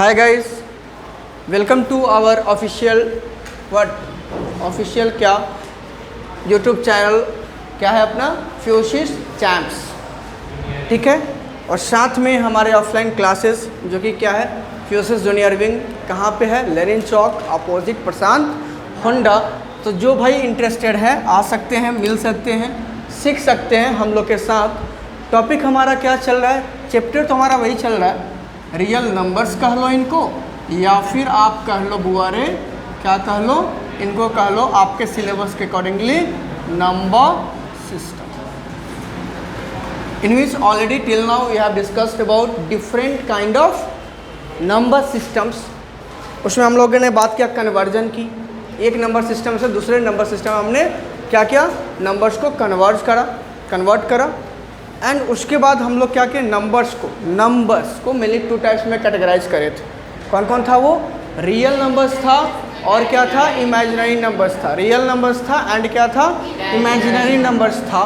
Hi guys, welcome to our official क्या YouTube channel क्या है अपना फ्यूसिस चैम्प्स, ठीक है। और साथ में हमारे ऑफलाइन क्लासेस जो कि क्या है फ्यूसिस जूनियर विंग कहाँ पे है, लेनिन चौक अपोजिट प्रशांत होंडा। तो जो भाई इंटरेस्टेड है आ सकते हैं, मिल सकते हैं, सीख सकते हैं हम लोग के साथ। टॉपिक हमारा क्या चल रहा है, चैप्टर तो हमारा वही चल रहा है, रियल नंबर्स कह लो इनको, या फिर आप कह लो बुआरे क्या कह लो, इनको कह लो आपके सिलेबस के accordingly number system. In which already till now we have discussed about different kind of number systems. उसमें हम लोगों ने बात किया कन्वर्जन की, एक नंबर सिस्टम से दूसरे नंबर सिस्टम हमने क्या किया, नंबर्स को कन्वर्ट करा। एंड उसके बाद हम लोग क्या किए, नंबर्स को मेनली टू टाइप्स में कैटेगराइज करे थे। कौन कौन था वो, रियल नंबर्स था और क्या था, इमेजिनरी नंबर्स था। रियल नंबर्स था एंड क्या था, इमेजिनरी नंबर्स था।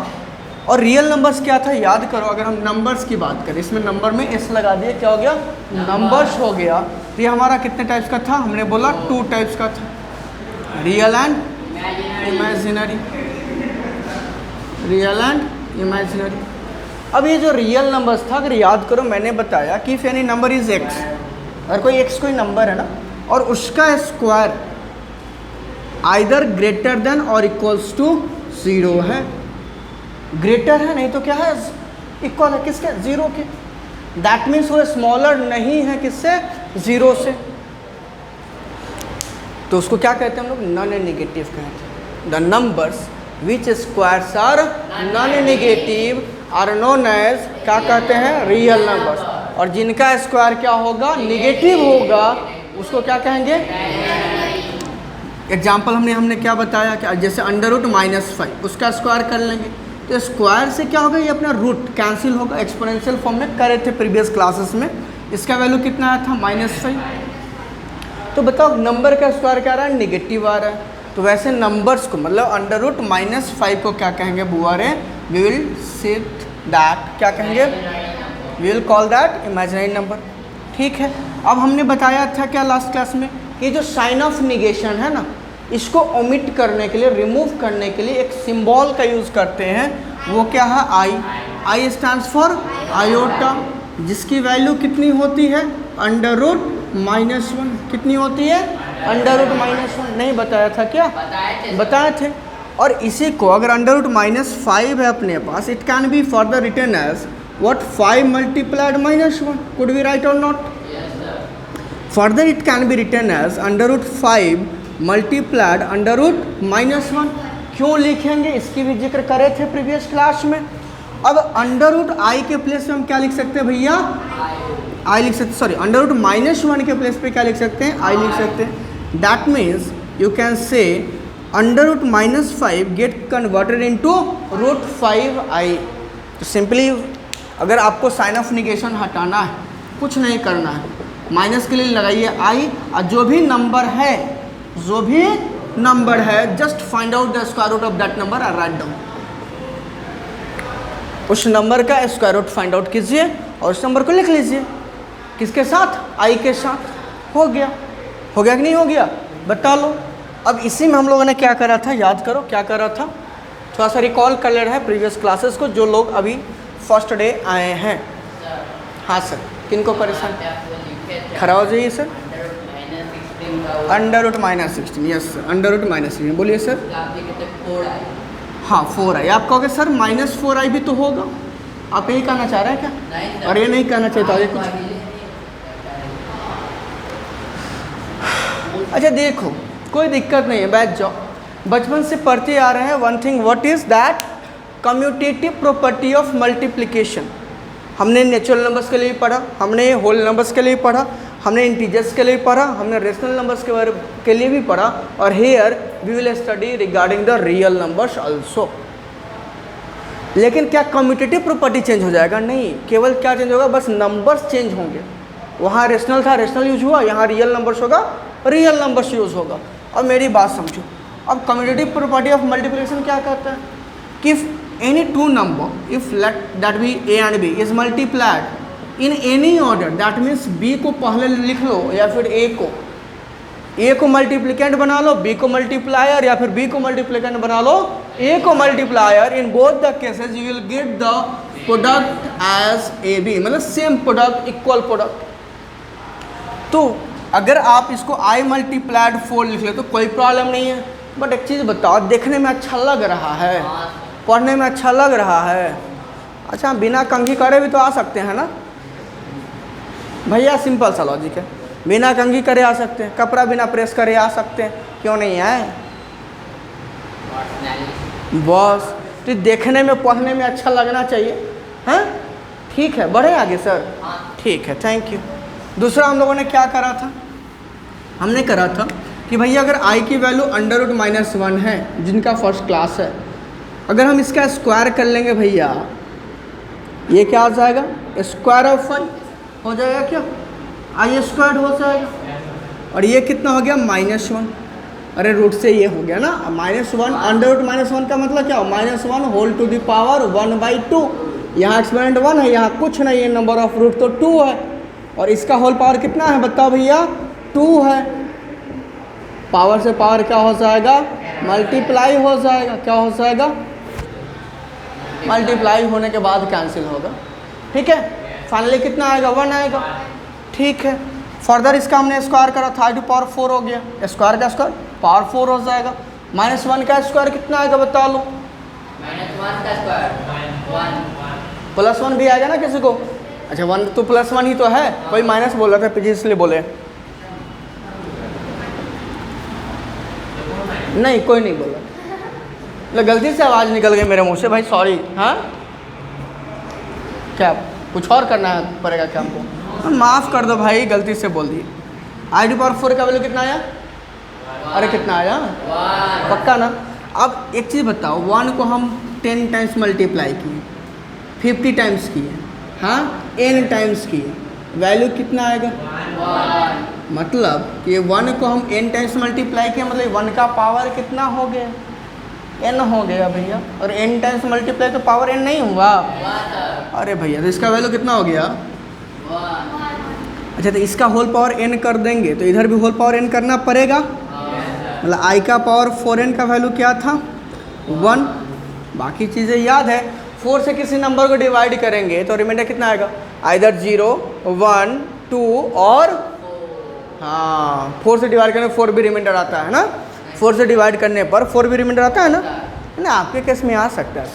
और रियल नंबर्स क्या था, याद करो, अगर हम नंबर्स की बात करें, इसमें नंबर में एस लगा दिए, क्या हो गया, नंबर्स हो गया। तो ये हमारा कितने टाइप्स का था, हमने बोला टू टाइप्स का था, real and imaginary. Real and imaginary. अब ये जो रियल नंबर्स था, अगर याद करो मैंने बताया कि if any number is x, अगर कोई एक्स कोई नंबर है ना और उसका स्क्वायर आइदर ग्रेटर देन और इक्वल्स टू 0 है, ग्रेटर है नहीं तो क्या है, इक्वल है किसके, 0 के, दैट मीन्स वो स्मॉलर नहीं है किससे, 0 से, तो उसको क्या कहते हैं हम लोग, नॉन नेगेटिव कहते हैं। The numbers which squares are non negative are known as क्या कहते हैं, रियल नंबर्स। और जिनका स्क्वायर क्या होगा, निगेटिव होगा, उसको क्या कहेंगे। एग्जाम्पल हमने क्या बताया कि जैसे √-5 उसका स्क्वायर कर लेंगे तो स्क्वायर से क्या होगा, ये अपना रूट कैंसिल होगा। एक्सपोनेंशियल फॉर्म में करे थे प्रीवियस क्लासेस में, इसका वैल्यू कितना आया था, -5। तो बताओ नंबर का स्क्वायर क्या आ रहा है, निगेटिव आ रहा है। तो वैसे नंबर्स को मतलब √-5 को क्या कहेंगे बुआरे, वी विल सेट दैट, क्या कहेंगे, we will call that imaginary number, ठीक है। अब हमने बताया था क्या लास्ट क्लास में कि जो साइन ऑफ निगेशन है ना, इसको ओमिट करने के लिए, रिमूव करने के लिए एक सिंबल का यूज़ करते हैं, वो क्या है, आई स्टैंड्स फॉर आयोटा, जिसकी वैल्यू कितनी होती है, √-1 कितनी होती है, √-1 नहीं बताया था क्या, बताए थे। और इसी को अगर √-5 है अपने पास, it can be further written as what, 5 multiplied -1, could we write or not? Further it can be written as √5 multiplied √-1। क्यों लिखेंगे, इसकी भी जिक्र करे थे प्रीवियस क्लास में। अब √i के प्लेस पे हम क्या लिख सकते हैं भैया, i लिख सकते, सॉरी √-1 के प्लेस पे क्या लिख सकते हैं, i लिख सकते हैं। दैट मीन्स यू कैन से √-5 गेट कन्वर्टेड इनटू √5i। तो सिंपली अगर आपको साइन ऑफ निगेशन हटाना है, कुछ नहीं करना है, माइनस के लिए लगाइए i, और जो भी नंबर है just find out the square root of that number और राइट डाउन। उस नंबर का स्क्वायर रूट फाइंड आउट कीजिए और उस नंबर को लिख लीजिए, किसके साथ, i के साथ। हो गया कि नहीं हो गया, बता लो। अब इसी में हम लोगों ने क्या करा था, याद करो क्या करा था, थोड़ा सा रिकॉल कर ले रहे हैं प्रीवियस क्लासेस को, जो लोग अभी फर्स्ट डे आए हैं। हाँ सर, किनको परेशान, खड़ा हो जाइए सर। √-16, यस सर, √-16 बोलिए सर। हाँ 4i, आप कहोगे सर -4i भी तो होगा, आप यही कहना चाह रहे हैं क्या, और ये नहीं कहना चाहता आगे कुछ। अच्छा देखो कोई दिक्कत नहीं है, बैठ जाओ, बचपन से पढ़ते आ रहे हैं। One thing, what is that, commutative property of multiplication. हमने नेचुरल नंबर्स के लिए पढ़ा, हमने होल नंबर्स के लिए पढ़ा, हमने इंटीजर्स के लिए पढ़ा, हमने रेशनल नंबर्स के लिए भी पढ़ा, और here we will study regarding the real numbers also. लेकिन क्या कम्यूटेटिव प्रॉपर्टी चेंज हो जाएगा, नहीं, केवल क्या चेंज होगा, बस नंबर्स चेंज होंगे। वहाँ रेशनल था, रेशनल यूज हुआ, यहाँ रियल नंबर्स होगा, रियल नंबर्स यूज होगा। अब मेरी बात समझो, अब कम्यूटेटिव प्रॉपर्टी ऑफ मल्टीप्लिकेशन क्या कहता है कि any two number, if let that be a and b is multiplied, in any order, that means B को पहले लिख लो या फिर ए को मल्टीप्लिकेंट बना लो, बी को मल्टीप्लायर, या फिर बी को मल्टीप्लिकेंट बना लो, ए को multiplier. In both the cases you will get the product as A B, मतलब सेम प्रोडक्ट, इक्वल प्रोडक्ट। तो अगर आप इसको आई मल्टीप्लाइड 4 लिख ले तो कोई प्रॉब्लम नहीं है। बट एक चीज़ बताओ, देखने में अच्छा लग रहा है, पढ़ने में अच्छा लग रहा है, अच्छा बिना कंघी करे भी तो आ सकते हैं ना भैया, सिंपल सा लॉजिक है, बिना कंघी करे आ सकते हैं, कपड़ा बिना प्रेस करे आ सकते हैं, क्यों नहीं आए? बस तो देखने में पढ़ने में अच्छा लगना चाहिए, हैं? ठीक है, बढ़े आगे सर? ठीक है, थैंक यू। दूसरा हम लोगों ने क्या करा था, हमने करा था कि भैया अगर i की वैल्यू √-1 है, जिनका फर्स्ट क्लास है, अगर हम इसका स्क्वायर कर लेंगे भैया, ये क्या आ जाएगा? स्क्वायर ऑफ 5 हो जाएगा, क्या i स्क्वायर हो जाएगा। और ये कितना हो गया? -1। अरे रूट से ये हो गया ना -1, √-1 का मतलब क्या हो? -1 होल टू द पावर 1/2। यहाँ एक्सपोनेंट 1 है, यहाँ कुछ नहीं है, नंबर ऑफ रूट तो 2 है, और इसका होल पावर कितना है बताओ भैया? 2 है। पावर से पावर क्या हो जाएगा? मल्टीप्लाई हो जाएगा। क्या हो जाएगा? मल्टीप्लाई होने के बाद कैंसिल होगा, ठीक है। फाइनली कितना आएगा? 1 आएगा, ठीक है। फर्दर इसका हमने स्क्वायर करा था, i⁴ हो गया, स्क्वायर का स्क्वायर पावर 4 हो जाएगा। -1 का स्क्वायर कितना आएगा बता लो? -1 का स्क्वायर 1 +1 भी आएगा ना किसी को? अच्छा 1 तो +1 ही तो है, कोई माइनस बोल रहा था पीछे इसलिए बोले, नहीं कोई नहीं बोला, मतलब गलती से आवाज़ निकल गई मेरे मुंह से भाई, सॉरी। हाँ क्या कुछ और करना पड़ेगा क्या हमको? माफ़ कर दो भाई, गलती से बोल दिए। i⁴ का वैल्यू कितना आया? अरे कितना आया? 1 पक्का ना? अब एक चीज़ बताओ, 1 को हम 10 टाइम्स मल्टीप्लाई किए, 50 टाइम्स किए, हाँ n टाइम्स किए, वैल्यू कितना आएगा? 1 मतलब कि 1 को हम n टाइम्स मल्टीप्लाई किया, मतलब 1 का पावर कितना हो गया? n हो गया भैया। और n टाइम्स मल्टीप्लाई तो पावर n नहीं हुआ? अरे भैया तो इसका वैल्यू कितना हो गया? 1। अच्छा तो इसका होल पावर n कर देंगे तो इधर भी होल पावर n करना पड़ेगा, मतलब i का पावर 4n का वैल्यू क्या था? 1। बाकी चीज़ें याद है, 4 से किसी नंबर को डिवाइड करेंगे तो रिमाइंडर कितना आएगा? आइदर 0, 1, 2 और हाँ 4 से डिवाइड करने पर 4 भी रिमाइंडर आता है ना, 4 से डिवाइड करने पर 4 भी रिमाइंडर आता है ना। आपके केस में आ सकता है,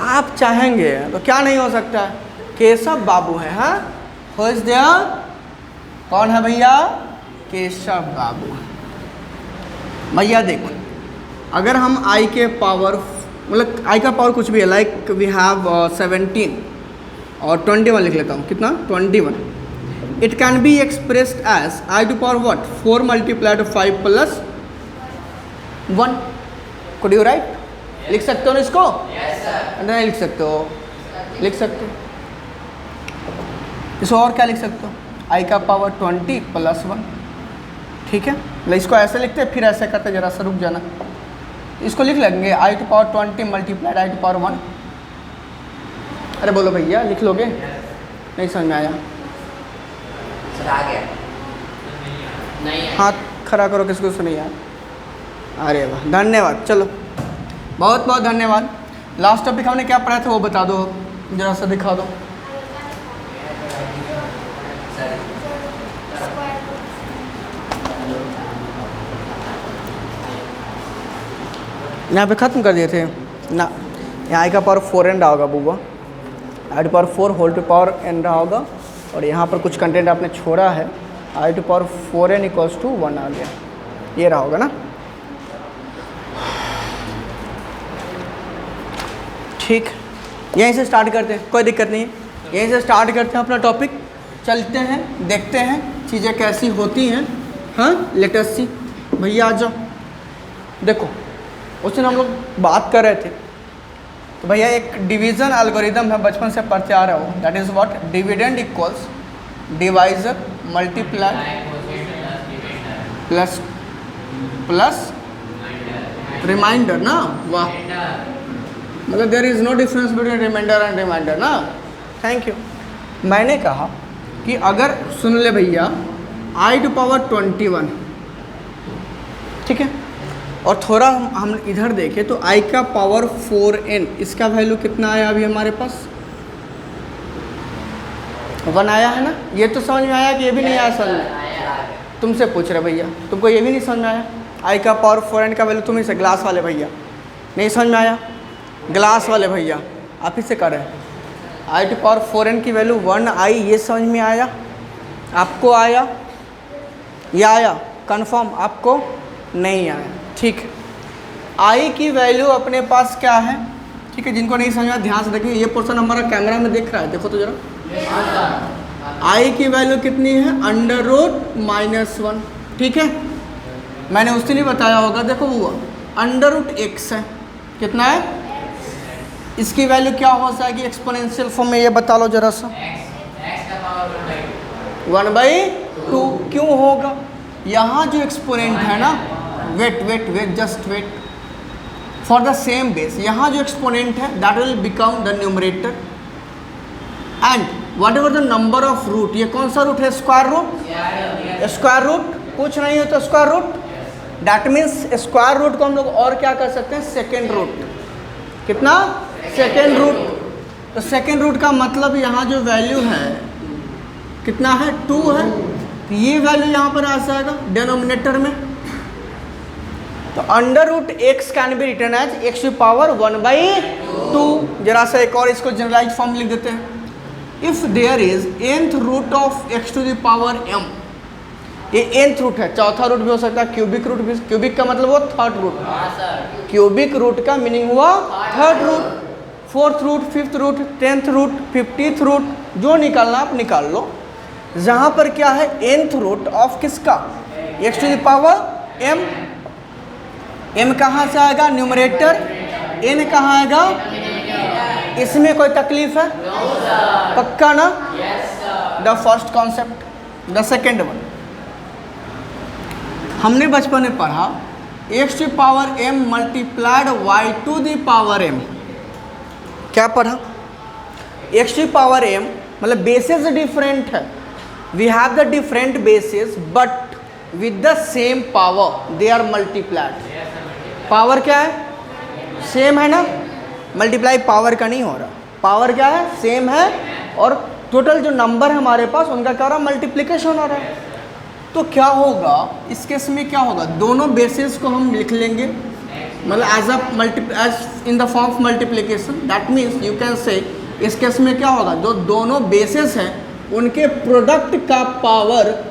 आप चाहेंगे तो क्या नहीं हो सकता है? केशव बाबू है, हाँ हो इस दिया कौन है भैया? केशव बाबू। भैया देखो, अगर हम i के पावर, मतलब i का पावर कुछ भी है, लाइक वी हैव 17 और 21 लिख लेता हूँ, कितना? 21। It can be expressed as i⁴ what? 4 × 5 + 1। Could you write? लिख सकते हो ना इसको? Yes sir. नहीं लिख सकते हो? लिख सकते हो। इसको और क्या लिख सकते हो? i का पावर 20 + 1, ठीक है। मतलब इसको ऐसे लिखते हैं, फिर ऐसे करते, जरा सा रुक जाना, इसको लिख लेंगे i⁴ 20 × i⁴ 1। अरे बोलो भैया, लिख लोगे? नहीं समझ में आया? सर आ गया नहीं है। हाथ खड़ा करो किसको सुनिए यार। अरे वाह, धन्यवाद। चलो बहुत बहुत धन्यवाद। लास्ट टॉपिक हमने क्या पढ़ा था वो बता दो, जरा सा दिखा दो। यहाँ पे ख़त्म कर दिए थे ना, यहाँ i का पावर 4n रहा होगा बुआ, i⁴ whole to power n रहा होगा, और यहाँ पर कुछ कंटेंट आपने छोड़ा है, i⁴ 4n = 1 आ गया, ये रहा होगा ना। ठीक, यहीं से स्टार्ट करते हैं, कोई दिक्कत नहीं है, यहीं से स्टार्ट करते हैं अपना टॉपिक, चलते हैं देखते हैं चीज़ें कैसी होती हैं। हाँ लेट अस सी। भैया आ जाओ, देखो उस दिन हम लोग बात कर रहे थे, तो भैया एक डिवीज़न एल्गोरिदम है, बचपन से पढ़ते आ रहे हो, that is what? Dividend equals divisor multiply plus reminder ना। वाह, मतलब there is no difference between reminder and reminder ना। Thank you. मैंने कहा कि अगर सुन ले भैया i⁻21, ठीक है, और थोड़ा हम इधर देखें तो i का पावर 4n, इसका वैल्यू कितना आया अभी हमारे पास? 1 आया है ना। ये तो समझ में आया कि ये भी नहीं आया समझ में? तुमसे पूछ रहे भैया, तुमको ये भी नहीं समझ में आया? i का पावर 4n का वैल्यू तुम ही से, ग्लास वाले भैया नहीं समझ में आया? ग्लास वाले भैया आप ही से कर रहे हैं। i⁻4n की वैल्यू 1i, ये समझ में आया? आपको आया? या आया? कंफर्म आपको नहीं आया? ठीक है, i की वैल्यू अपने पास क्या है? ठीक है, जिनको नहीं समझ में आया ध्यान से देखिए, ये पोर्शन हमारा कैमरा में दिख रहा है, देखो तो जरा। i की वैल्यू कितनी है? √-1, ठीक है। मैंने उस दिन ही बताया होगा, देखो वो √x है, कितना है? इसकी वैल्यू क्या हो जाएगी एक्सपोनेंशियल फॉर्म में, ये बता लो जरा सा। 1/2 क्यों होगा? यहाँ जो एक्सपोनेंट है ना, wait just wait, for the same base, यहाँ जो एक्सपोनेंट है that will become the numerator and whatever the number of root, ये कौन सा रूट है? Square root. स्क्वायर रूट कुछ नहीं होता, square root that means square root को हम लोग और क्या कर सकते हैं? Second root. कितना? Second root. तो सेकेंड रूट का मतलब यहाँ जो वैल्यू है कितना है? 2 है। ये वैल्यू यहाँ पर आ जाएगा डिनोमिनेटर में। तो √x can be written as x⁻1/2। जरा सा एक और इसको जनरलाइज फॉर्म लिख देते हैं। If there is nth root of x⁻m, ये nth रूट है, चौथा रूट भी हो सकता है, क्यूबिक रूट भी। क्यूबिक का मतलब वो थर्ड रूट। क्यूबिक रूट का मीनिंग हुआ third root, fourth root, fifth root, 10th root, 50th root, जो निकालना आप निकाल लो। जहाँ पर क्या है? nth रूट ऑफ किसका? x⁻m। m कहाँ से आएगा? न्यूमरेटर। n कहाँ आएगा? इसमें कोई तकलीफ है? पक्का ना? The first concept. The second one, हमने बचपन में पढ़ा x⁻m मल्टीप्लाइड y⁻m। क्या पढ़ा? x⁻m मतलब बेसिस डिफरेंट है, we have the different basis but with the same power they are multiplied. Power क्या है? सेम है ना, मल्टीप्लाई पावर का नहीं हो रहा, पावर क्या है? सेम है, और टोटल जो नंबर है हमारे पास उनका क्या हो रहा है? मल्टीप्लिकेशन हो रहा है। तो क्या होगा इस केस में? क्या होगा? दोनों बेसिस को हम लिख लेंगे, मतलब as in the form of multiplication. That means you can say इस केस में क्या होगा? जो दोनों बेसिस हैं उनके प्रोडक्ट का पावर,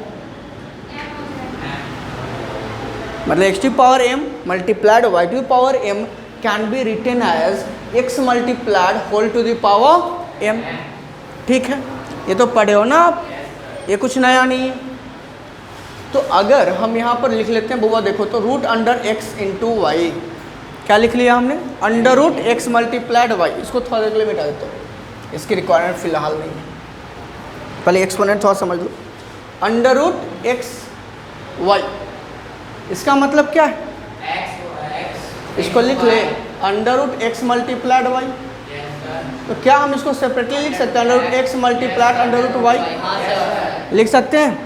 मतलब x⁻m multiplied y⁻m can be written as x multiplied whole to the power m। ठीक है, ये तो पढ़े हो ना आप, ये कुछ नया नहीं है। तो अगर हम यहाँ पर लिख लेते हैं बुआ, देखो तो √x × y, क्या लिख लिया हमने? √x multiplied y। इसको थोड़ा देर के लिए मिटा देते हो, इसकी रिक्वायरमेंट फिलहाल नहीं है, पहले एक्सपोनेंट थोड़ा समझ लो। √x y, इसका मतलब क्या है? इसको लिख ले √x मल्टीप्लाइड y। तो क्या हम इसको सेपरेटली लिख सकते हैं? √x मल्टीप्लाइड √y लिख सकते हैं।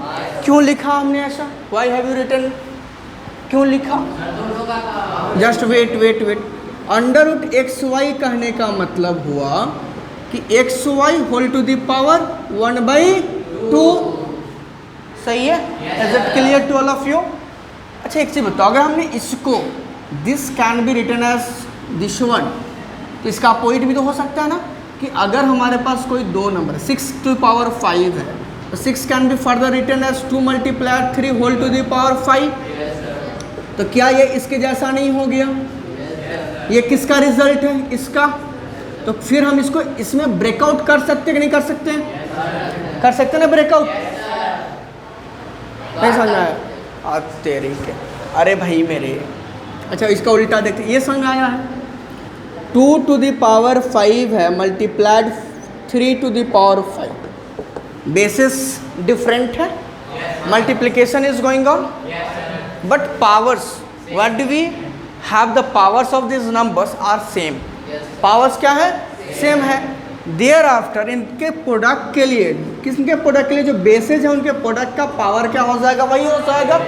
क्यों लिखा हमने ऐसा? Why have you written? क्यों लिखा? जस्ट वेट √xy कहने का मतलब हुआ कि xy whole to the power 1/2। सही है? Is it clear to all of you? अच्छा एक चीज बताओ, अगर हमने इसको this can be written as this one, तो इसका अपोजिट भी तो हो सकता है ना, कि अगर हमारे पास कोई दो नंबर 6⁵ है तो 6 can be further written as 2 × 3 whole to the power 5। तो क्या ये इसके जैसा नहीं हो गया? ये किसका रिजल्ट है? इसका। तो फिर हम इसको इसमें ब्रेकआउट कर सकते कि नहीं कर सकते? कर सकते ना ब्रेकआउट? नहीं समझ आया? आज तेरी के, अरे भाई मेरे, अच्छा इसका उल्टा देखते, ये समझ आया है? 2 टू द पावर 5 है multiplied 3 to the power 5, basis different है, multiplication is going on, but powers, what do we have? The powers of this numbers are same. Powers क्या है? सेम है। देयर आफ्टर इनके प्रोडक्ट के लिए, किसके product के लिए, जो बेसेज है उनके प्रोडक्ट का पावर क्या हो जाएगा, वही हो जाएगा।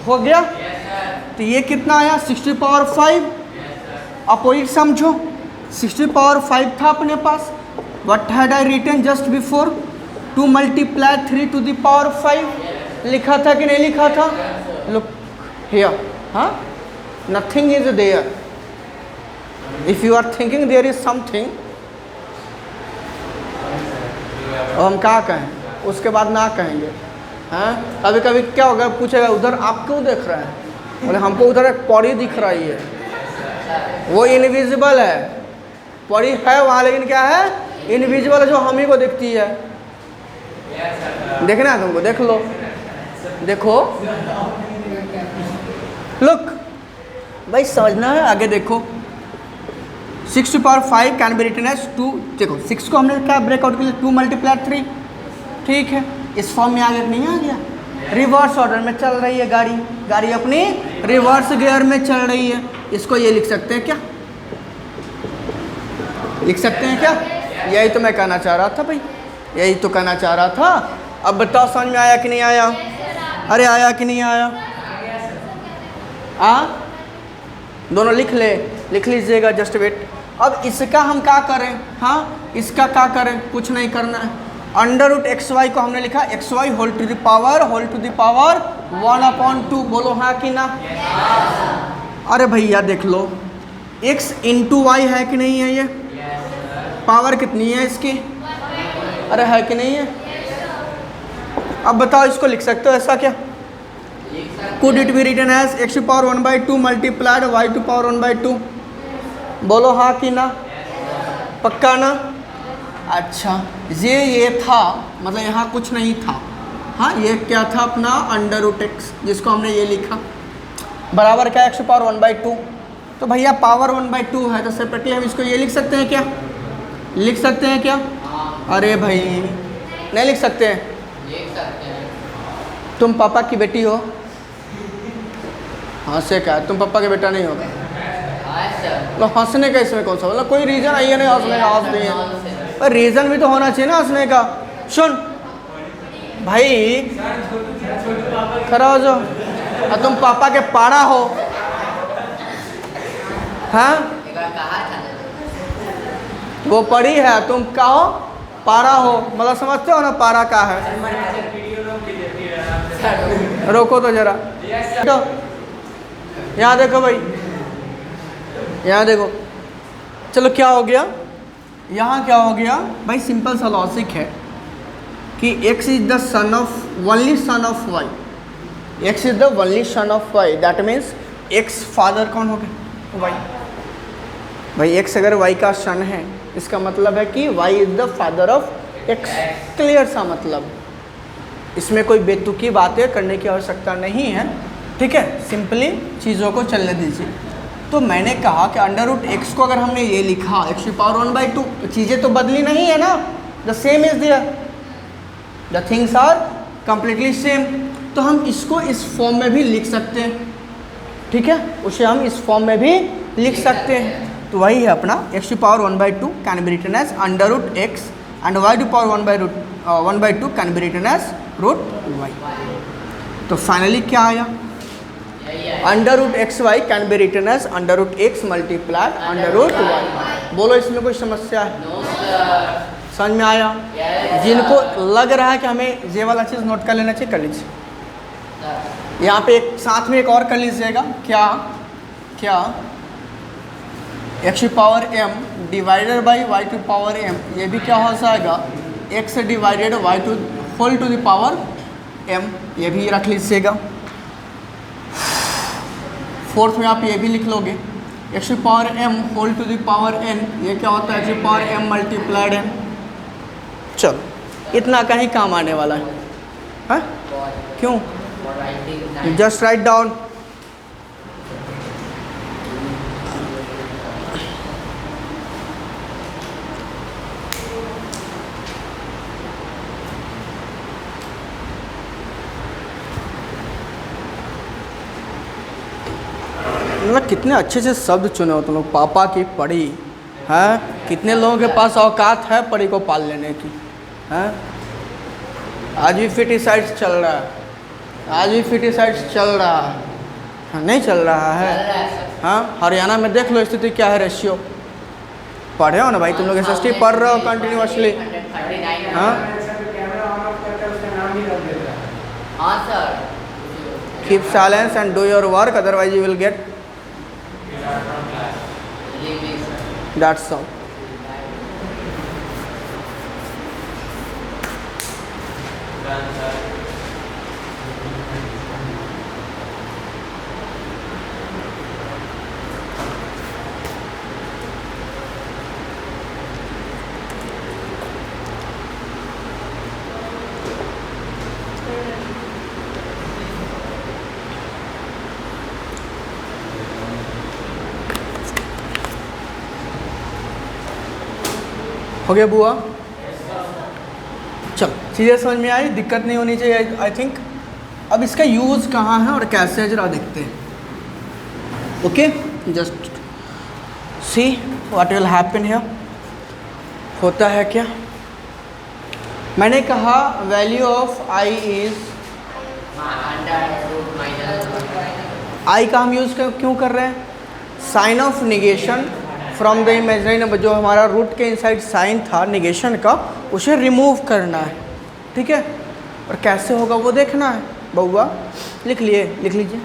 हो गया। तो ये कितना आया 60⁵। अपोजिट समझो, 60⁵ था अपने पास। What had I written just before, 2 × 3 to the power 5 लिखा था कि नहीं लिखा था। लुक हियर, हाँ, nothing is there. If you are thinking there is something, और हम क्या कहें, उसके बाद ना कहेंगे। हाँ, कभी कभी क्या होगा, पूछेगा उधर आप क्यों देख रहे हैं, बोले हमको उधर एक पौड़ी दिख रही है, वो इनविजिबल है। पौड़ी है वहाँ, लेकिन क्या है, इनविजिबल है, जो हम ही को दिखती है। देखना है तुमको, देख लो, देखो, लुक भाई, समझना है, आगे देखो। 6⁵ कैन बी रिटन एज 2। देखो 6 को हमने क्या ब्रेकआउट के लिए 2 × 3, ठीक है। इस फॉर्म में आ गया नहीं आ गया, रिवर्स ऑर्डर में चल रही है गाड़ी, गाड़ी अपनी रिवर्स गियर में चल रही है। इसको ये लिख सकते हैं क्या, लिख सकते हैं क्या, यही तो मैं कहना चाह रहा था भाई, यही तो कहना चाह रहा था। अब बताओ समझ में आया कि नहीं आया, अरे आया कि नहीं आया, दोनों लिख लीजिएगा, जस्ट वेट। अब इसका हम क्या करें, हाँ, इसका क्या करें, कुछ नहीं करना है। √xy को हमने लिखा xy whole to the power 1/2, बोलो हाँ कि ना। अरे भैया देख लो, x × y है कि नहीं है, ये पावर कितनी है इसकी, अरे है कि नहीं है। अब बताओ इसको लिख सकते हो ऐसा क्या, could it be written as x⁴ 1/2 multiplied y⁴ 1/2, बोलो हाँ कि ना, पक्का ना। अच्छा, ये था, मतलब यहाँ कुछ नहीं था, हाँ, ये क्या था अपना √x, जिसको हमने ये लिखा बराबर क्या x⁴ 1/2। तो भैया पावर 1/2 है, तो सेपरेटली हम इसको ये लिख सकते हैं क्या, लिख सकते हैं क्या, अरे भाई नहीं लिख सकते हैं, तुम पापा की बेटी हो, हंसे क्या, तुम पापा के बेटा नहीं होगा, तो हंसने का इसमें कौन सा, मतलब कोई रीज़न आई है नहीं हंसने का, हंस नहीं है, पर रीज़न भी तो होना चाहिए ना हंसने का। सुन भाई, खड़ा हो जाओ, और तुम पापा के पाड़ा हो, हाँ, वो पड़ी है, तुम क्या हो, पारा हो, मतलब समझते हो ना पारा का है। रोको तो जरा, तो यहाँ देखो भाई, यहाँ देखो, चलो क्या हो गया, यहाँ क्या हो गया भाई, सिंपल सा लॉजिक है कि x is the son of only son of y, x is the only son of y, that means x father कौन हो गया, y। भाई x अगर y का सन है, इसका मतलब है कि y is the father of x, clear सा मतलब, इसमें कोई बेतुकी बातें करने की आवश्यकता नहीं है, ठीक है, सिंपली चीज़ों को चलने दीजिए। तो मैंने कहा कि √x को अगर हमने ये लिखा x⁴ 1/2, तो चीज़ें तो बदली नहीं है ना, the same is there, the things are completely same. तो हम इसको इस फॉर्म में भी लिख सकते हैं, ठीक है, उसे हम इस फॉर्म में भी लिख सकते हैं। तो वही है अपना x⁴ 1/2 can be written as √x and y⁴ 1/2 can be written as √y। तो फाइनली क्या आया, √xy can be written as √x multiplied √y। बोलो इसमें कोई समस्या है, समझ में आया। जिनको लग रहा है कि हमें ये वाला चीज़ नोट कर लेना चाहिए, कर लीजिए। यहाँ पे एक साथ में एक और कर लीजिएगा, क्या क्या x⁴m डिवाइडेड बाई y⁴m, ये भी क्या हो जाएगा, x divided y whole to the power m, ये भी रख लीजिएगा। फोर्थ में आप ये भी लिख लोगे x⁴m whole to the power n, ये क्या होता है x⁴m मल्टीप्लाइड n। चलो इतना का ही काम आने वाला है, हाँ? क्यों, जस्ट राइट डाउन। मतलब कितने अच्छे से शब्द चुने हो तुम लोग, पापा की पढ़ी, हाँ, कितने लोगों के पास औकात है परी को पाल लेने की? हाँ, आज भी फिटिसाइड्स चल रहा है, आज भी फिटिसाइड्स चल रहा है। हाँ, नहीं चल रहा है? हाँ, हरियाणा में देख लो स्थिति क्या है, रेशियो। पढ़े हो ना भाई तुम लोग, एसएसटी पढ़ रहे हो कंटिन्यूअसली? हाँ हाँ sir. Keep silence and do your work, otherwise you will gate that's all. हो गया बुआ? चल, चीज़ें समझ में आई, दिक्कत नहीं होनी चाहिए आई थिंक। अब इसका यूज़ कहाँ है और कैसे है जरा देखते हैं। Okay, just see what will happen here. होता है क्या, मैंने कहा value of I is, I का हम यूज़ क्यों कर रहे हैं? Sign of negation from the imaginary number, जो हमारा रूट के इनसाइड साइन था निगेशन का, उसे रिमूव करना है। ठीक है, और कैसे होगा वो देखना है। बउआ लिख लिए, लिख लीजिए।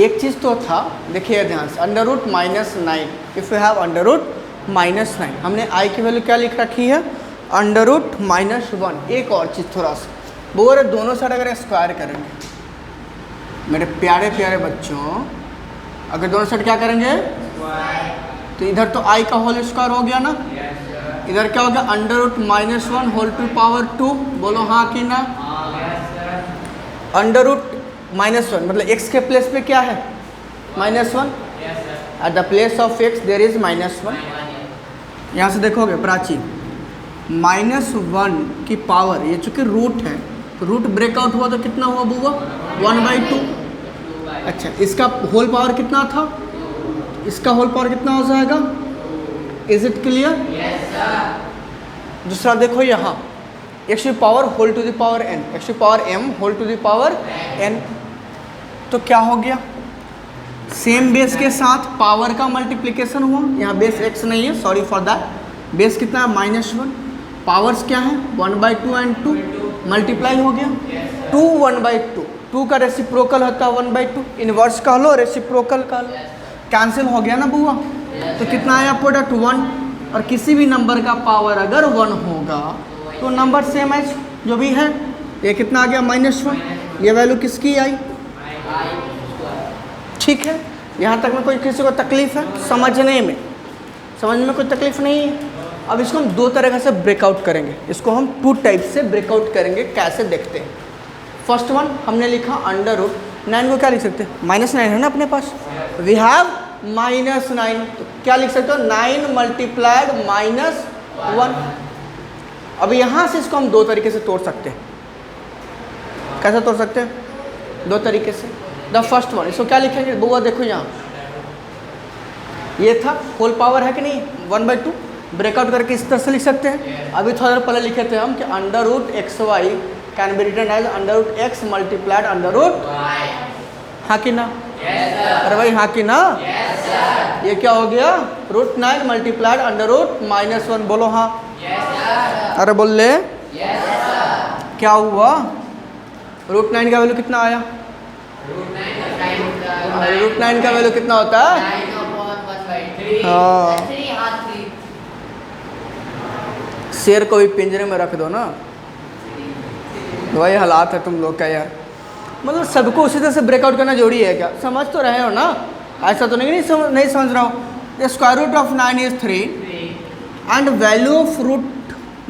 एक चीज़ तो था, देखिए ध्यान से, under root -9, if you have under root -9, हमने आई की वैल्यू क्या लिख रखी है? Under root -1। एक और चीज़ थोड़ा सा, वो दोनों साइड अगर स्क्वायर करेंगे मेरे प्यारे प्यारे बच्चों, अगर दोनों साइड क्या करेंगे? तो इधर तो आई का होल स्क्वायर हो गया ना, इधर क्या हो गया? Under root -1 whole to power 2। बोलो हाँ कि ना? अंडर रूट -1 मतलब x के प्लेस पे क्या है? -1। At the place of x there is -1। यहाँ से देखोगे प्राची, -1 की पावर, ये चूँकि रूट है तो रूट ब्रेकआउट हुआ तो कितना हुआ बुआ? 1/2। अच्छा, इसका होल पावर कितना था? इसका होल पावर कितना हो जाएगा? Is it clear? दूसरा देखो यहाँ, x to power whole to the power n, x to power m whole to the power n, तो क्या हो गया? सेम बेस के साथ पावर का मल्टीप्लिकेशन हुआ। यहाँ बेस x नहीं है, सॉरी फॉर दैट। बेस कितना है? -1। पावर्स क्या है? 1/2 एंड 2, मल्टीप्लाई हो गया। 2 1/2, 2 का रेसिप्रोकल होता है 1/2, इन्वर्स कह लो, रेसिप्रोकल कह लो, कैंसिल हो गया ना बुआ? तो कितना आया प्रोडक्ट? 1। और किसी भी नंबर का पावर अगर 1 होगा तो नंबर सेम एज जो भी है। ये कितना आ गया? -1। ये वैल्यू किसकी आई? ठीक है, यहाँ तक में कोई किसी को तकलीफ है समझने में? समझ में कोई तकलीफ नहीं है। अब इसको हम दो तरह से ब्रेकआउट करेंगे, इसको हम 2 टाइप से ब्रेकआउट करेंगे। कैसे देखते हैं? फर्स्ट वन हमने लिखा अंडर रूट 9 को क्या लिख सकते हैं? -9 है ना अपने पास, वी हैव -9, तो क्या लिख सकते हो? 9 मल्टीप्लाइड -1। अब यहाँ से इसको हम 2 तरीके से तोड़ सकते हैं। कैसे तोड़ सकते हैं? 2 तरीके से। द फर्स्ट वन, इसको क्या लिखेंगे बुआ? देखो यहाँ ये था, होल पावर है कि नहीं? 1/2, ब्रेकआउट करके इस तरह से लिख सकते हैं। अभी थोड़ा देर पहले लिखे थे हम कि under root XY can be written as under root x multiplied under root, हाँ कि ना? अरे भाई हाँ कि ना? ये क्या हो गया? √9 मल्टीप्लाइड अंडर रूट -1। बोलो हाँ। अरे बोल ले, क्या हुआ? √9 का वैल्यू कितना आया? √9 का वैल्यू कितना होता है? हाँ, शेर को भी पिंजरे में रख दो ना, वही हालात है तुम लोग का यार। मतलब सबको उसी तरह से ब्रेकआउट करना जरूरी है क्या? समझ तो रहे हो ना? ऐसा तो नहीं समझ रहा हो। The square root of 9 is 3 and value of root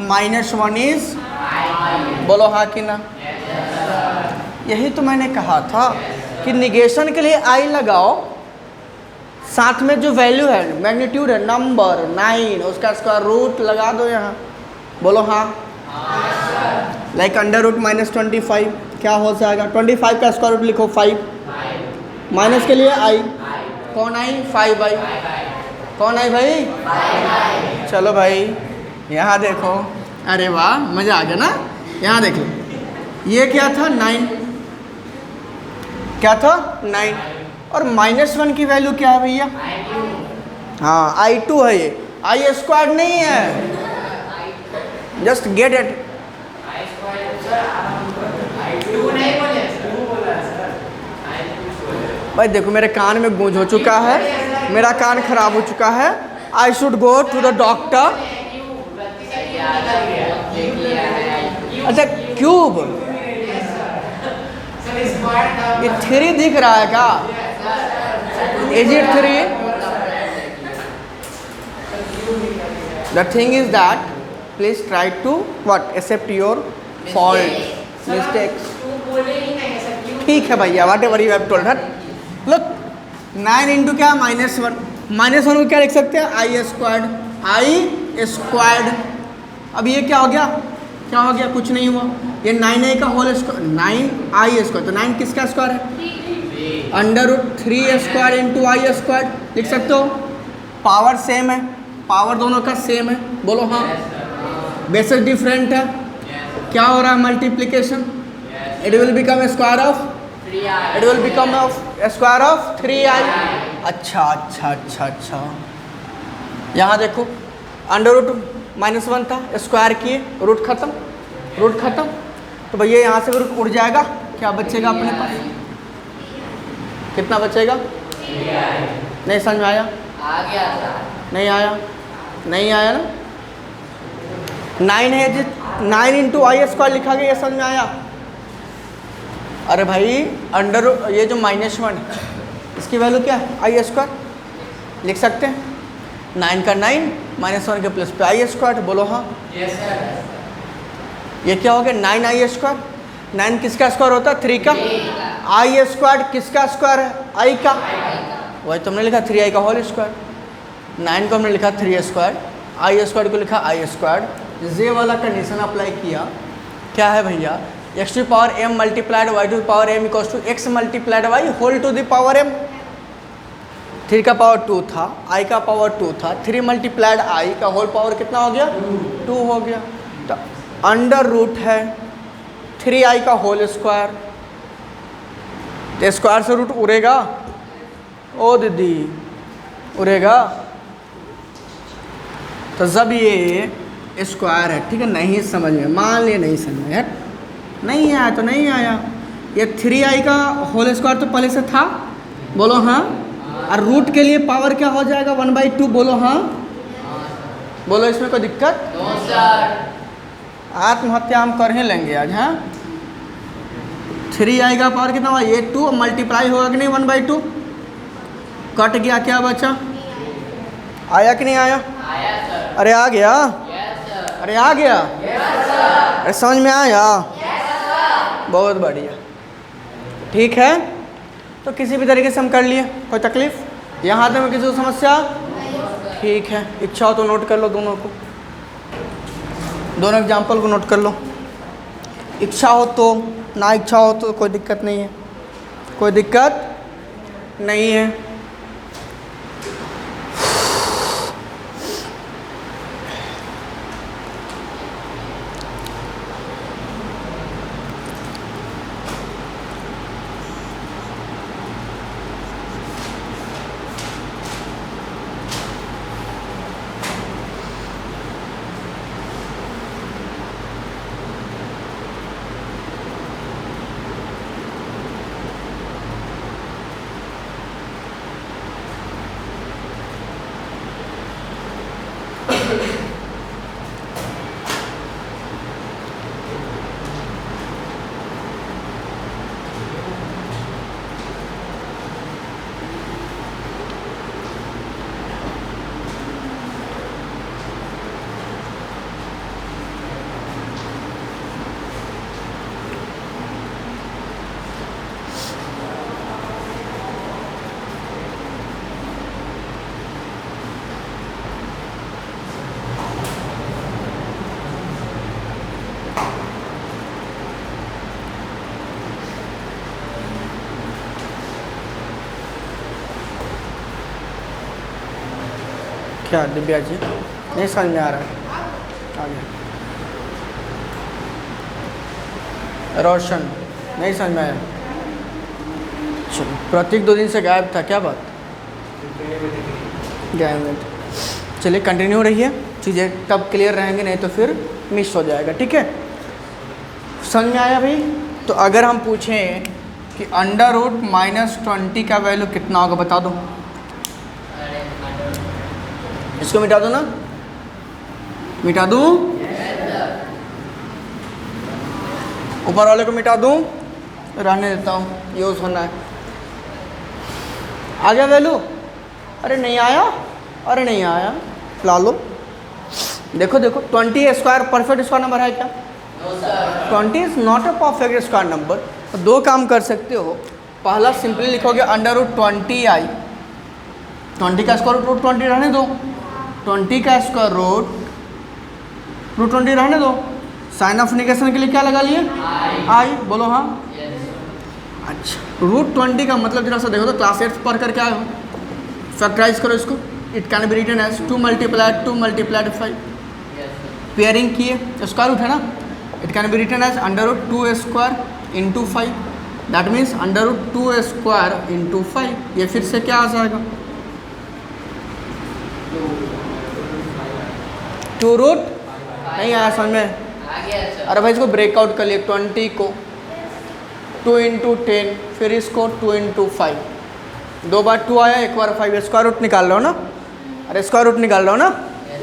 -1 is, बोलो हाँ कि ना? यही तो मैंने कहा था कि निगेशन के लिए आई लगाओ, साथ में जो वैल्यू है, मैग्नीट्यूड है, नंबर 9, उसका स्क्वायर रूट लगा दो यहाँ। बोलो हाँ। लाइक अंडर रूट -25 क्या हो जाएगा? 25 का स्क्वायर रूट लिखो 5, माइनस के लिए आई, कौन आई? 5i, कौन आई भाई? चलो भाई यहाँ देखो, अरे वाह मज़ा आ गया ना। यहाँ देखो ये क्या था? 9, क्या था? 9, और -1 की वैल्यू क्या है भैया? हाँ i2 है, ये आई स्क्वायर नहीं है, जस्ट गेट इट। भाई देखो मेरे कान में गूंज हो चुका है, मेरा कान खराब हो चुका है। I should go to the doctor. अच्छा क्यूब, ये 3 दिख रहा है क्या? Is it 3? The thing is that please try to what accept your fault mistakes. ठीक है भैया, whatever you have told her. Look 9 into क्या? -1, -1 को क्या लिख सकते हैं? I squared. अब ये क्या हो गया? क्या हो गया? कुछ नहीं हुआ। ये 9a का होल स्क्वायर, 9i स्क्वायर, तो 9 किसका स्क्वायर है? √3 स्क्वायर इंटू आई स्क्वायर लिख सकते हो। पावर सेम है, पावर दोनों का सेम है, बोलो हाँ। बेसिस डिफरेंट है, क्या हो रहा है? Multiplication. It will become square of, it will become square of 3i। अच्छा। यहाँ देखो √-1 था, स्क्वायर किए, रूट खत्म, तो भैया यहाँ से रूट उड़ जाएगा, क्या बचेगा अपने पास? कितना बचेगा? नहीं समझ में आया? नहीं आया ना। 9 है जी, 9 इंटू आई स्क्वायर लिखा गया, ये समझ में आया? अरे भाई ये जो -1 है इसकी वैल्यू क्या है? आई स्क्वायर लिख सकते हैं। 9 का 9, -1 के प्लस पे आई स्क्वायर, बोलो हाँ। ये क्या हो गया? 9i square. 9 किसका स्क्वायर होता है? 3 का। आई स्क्वायर किसका स्क्वायर है? आई का। वही तुमने लिखा 3i का होल स्क्वायर। 9 को हमने लिखा 3 स्क्वायर, आई स्क्वायर को लिखा आई स्क्वायर। जे वाला कंडीशन अप्लाई किया, क्या है भैया? x to power m multiplied y to power m equals to x multiplied y whole to the power m। 3 का पावर 2 था, i का पावर 2 था, 3 मल्टीप्लाइड i का होल पावर कितना हो गया? 2 हो गया। तो अंडर रूट है 3i का होल स्क्वायर, तो स्क्वायर से रूट उड़ेगा? ओ दीदी उड़ेगा। तो जब ये स्क्वायर है, ठीक है, नहीं समझ में, मान लिया नहीं समझ में, नहीं आया तो नहीं आया। ये 3i का होल स्क्वायर तो पहले से था, बोलो हाँ। और रूट के लिए पावर क्या हो जाएगा? 1/2, बोलो हाँ। बोलो इसमें कोई दिक्कत? आत्महत्या हम कर ही लेंगे आज, हाँ। 3i का पावर कितना हुआ? ये 2 मल्टीप्लाई होगा कि नहीं 1/2? कट गया, क्या बचा? आया कि नहीं आया? अरे आ गया, अरे आ गया, अरे समझ में आया? बहुत बढ़िया, ठीक है। तो किसी भी तरीके से हम कर लिए, कोई तकलीफ? यहाँ तक में किसी को समस्या? ठीक है, इच्छा हो तो नोट कर लो दोनों को, दोनों एग्जाम्पल को नोट कर लो। इच्छा हो तो, ना इच्छा हो तो कोई दिक्कत नहीं है, कोई दिक्कत नहीं है। क्या दिव्या जी नहीं समझ में आ रहा है? आगे रोशन नहीं समझ में आया। चलो प्रतीक 2 दिन से गायब था, क्या बात? गायब। चलिए कंटिन्यू रहिए, चीज़ें तब क्लियर रहेंगे, नहीं तो फिर मिस हो जाएगा। ठीक है, समझ में आया भाई? तो अगर हम पूछें कि √-20 का वैल्यू कितना होगा, बता दो। इसको मिटा दो ना, मिटा दूँ? ऊपर वाले को मिटा दूँ? रहने देता हूँ, यूज़ होना है। आ गया वैल्यू? अरे नहीं आया, अरे नहीं आया, ला लो। देखो देखो 20 स्क्वायर परफेक्ट स्क्वायर नंबर है क्या? 20 is not a perfect square number. तो 2 काम कर सकते हो। पहला सिंपली लिखोगे √20i, 20 का स्क्वायर रूट 20 रहने दो, 20 का स्क्वायर रूट 20 रहने दो। साइन ऑफ निगेशन के लिए क्या लगा लिए? आई। बोलो हाँ। अच्छा, √20 का मतलब जरा सा देखो तो क्लास 8 पढ़ कर क्या हो, फैक्टराइज करो इसको। It can be written as 2 × 5। Pairing किए, स्क्वायर रूट है ना, it can be written as √2² × 5। That means √2² × 5। ये फिर से क्या आ जाएगा? 2 रूट नहीं आया समझ में? अरे भाई इसको ब्रेकआउट कर लिए, 20 को 2 × 10, फिर इसको 2 × 5। 2 बार 2 आया, 1 बार 5। स्क्वायर रूट निकाल रहे हो ना? अरे स्क्वायर रूट निकाल रहे हो ना?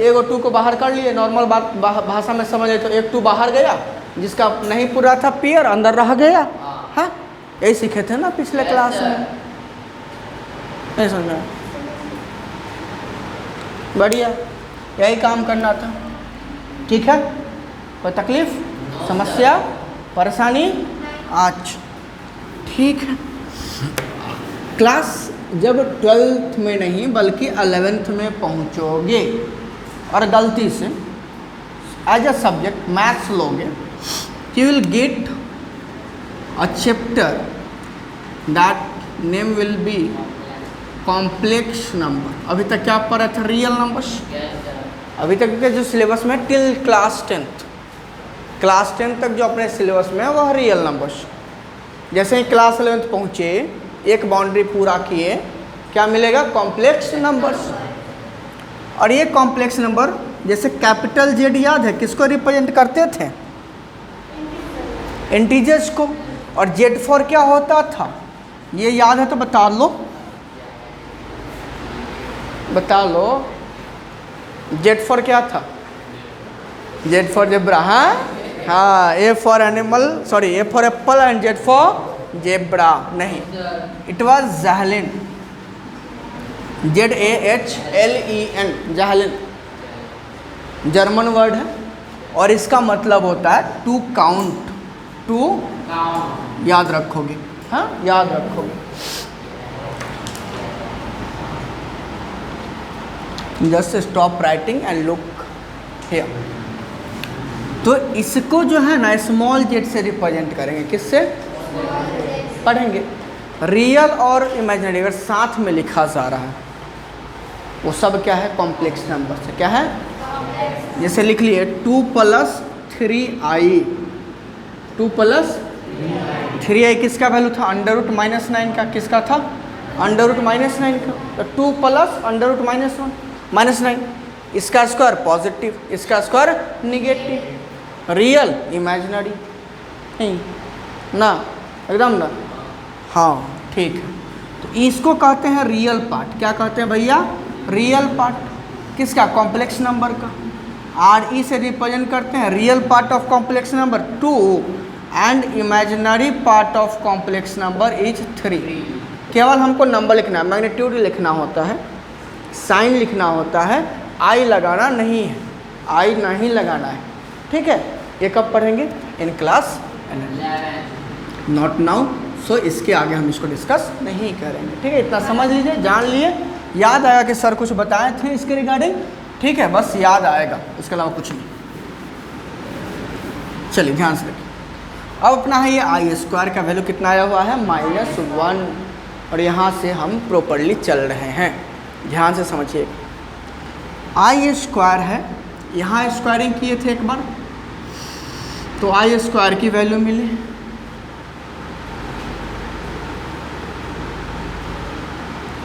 1 और 2 को बाहर कर लिए, नॉर्मल बात भाषा में समझ तो 1 2 बाहर गया, जिसका नहीं पूरा था पेयर अंदर रह गया। हाँ, यही सीखे थे ना पिछले क्लास में, नहीं समझ में? बढ़िया, यही काम करना था। ठीक है, कोई तकलीफ, समस्या, परेशानी आज? ठीक है। क्लास जब 12th में नहीं बल्कि 11th में पहुंचोगे और गलती से एज अ सब्जेक्ट मैथ्स लोगे, you will get a chapter that name will be complex number. अभी तक क्या पढ़ा था? Real numbers. अभी तक के जो सिलेबस में टिल क्लास 10th तक जो अपने सिलेबस में है वह रियल नंबर्स। जैसे ही क्लास 11th पहुँचे, एक बाउंड्री पूरा किए, क्या मिलेगा? Complex numbers. और ये कॉम्प्लेक्स नंबर जैसे कैपिटल जेड याद है किसको रिप्रेजेंट करते थे? इंटीजर्स को। और जेड फॉर क्या होता था? ये याद है तो बता लो, बता लो। जेड फॉर क्या था? Z for zebra. हाँ, A for animal, sorry, A for apple and Z for zebra नहीं, इट वाज ज़हलिन। ZAHLEN, ज़हलिन जर्मन वर्ड है और इसका मतलब होता है टू काउंट। टू याद रखोगे, हाँ याद रखोगे। Just stop writing and look here. तो इसको जो है ना स्मॉल जेड से रिप्रेजेंट करेंगे, किससे पढ़ेंगे? रियल और इमेजिनरी अगर साथ में लिखा जा रहा है वो सब क्या है? कॉम्प्लेक्स नंबर से। क्या है? जैसे लिख लिए 2 + 3i। 2 + 3i किसका वैल्यू था? √-9 का। किसका था? √-9 का। तो 2 + √-9। इसका स्क्वायर पॉजिटिव, इसका स्क्वायर निगेटिव। रियल इमेजिनरी नहीं ना, एकदम ना। हाँ ठीक है, तो इसको कहते हैं रियल पार्ट। क्या कहते हैं भैया? Real part. किसका? कॉम्प्लेक्स नंबर का। RE से रिप्रेजेंट करते हैं real part of complex number 2 and imaginary part of complex number is 3। केवल हमको नंबर लिखना है, मैग्नीट्यूड लिखना होता है, साइन लिखना होता है, आई लगाना नहीं है, आई नहीं लगाना है। ठीक है, ये कब पढ़ेंगे? In class 11। नॉट नाउ, सो इसके आगे हम इसको डिस्कस नहीं करेंगे। ठीक है, इतना समझ लीजिए, जान लिए। याद आया कि सर कुछ बताए थे इसके रिगार्डिंग? ठीक है, बस याद आएगा, इसके अलावा कुछ नहीं। चलिए ध्यान से रखिए। अब अपना है ये i² का वैल्यू कितना आया हुआ है? -1। और यहाँ से हम प्रॉपरली चल रहे हैं, ध्यान से समझिए। आई स्क्वायर है, यहाँ स्क्वायरिंग किए थे एक बार, तो आई स्क्वायर की वैल्यू मिली।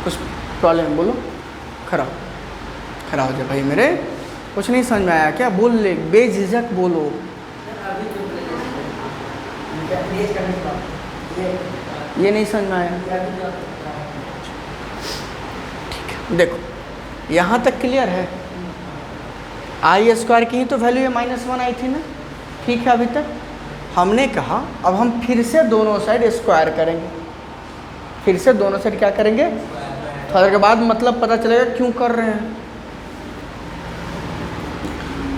कुछ प्रॉब्लम बोलो, खड़ा हो जाए भाई मेरे, कुछ नहीं समझ में आया क्या? बोल ले, बेझिझक बोलो। ये नहीं समझ में आया? ठीक है, देखो यहाँ तक क्लियर है। आई स्क्वायर की ही तो वैल्यू ये -1 आई थी ना, ठीक है। अभी तक हमने कहा अब हम फिर से दोनों साइड स्क्वायर करेंगे, फिर से दोनों साइड क्या करेंगे, थोड़ा देर के बाद मतलब पता चलेगा क्यों कर रहे हैं।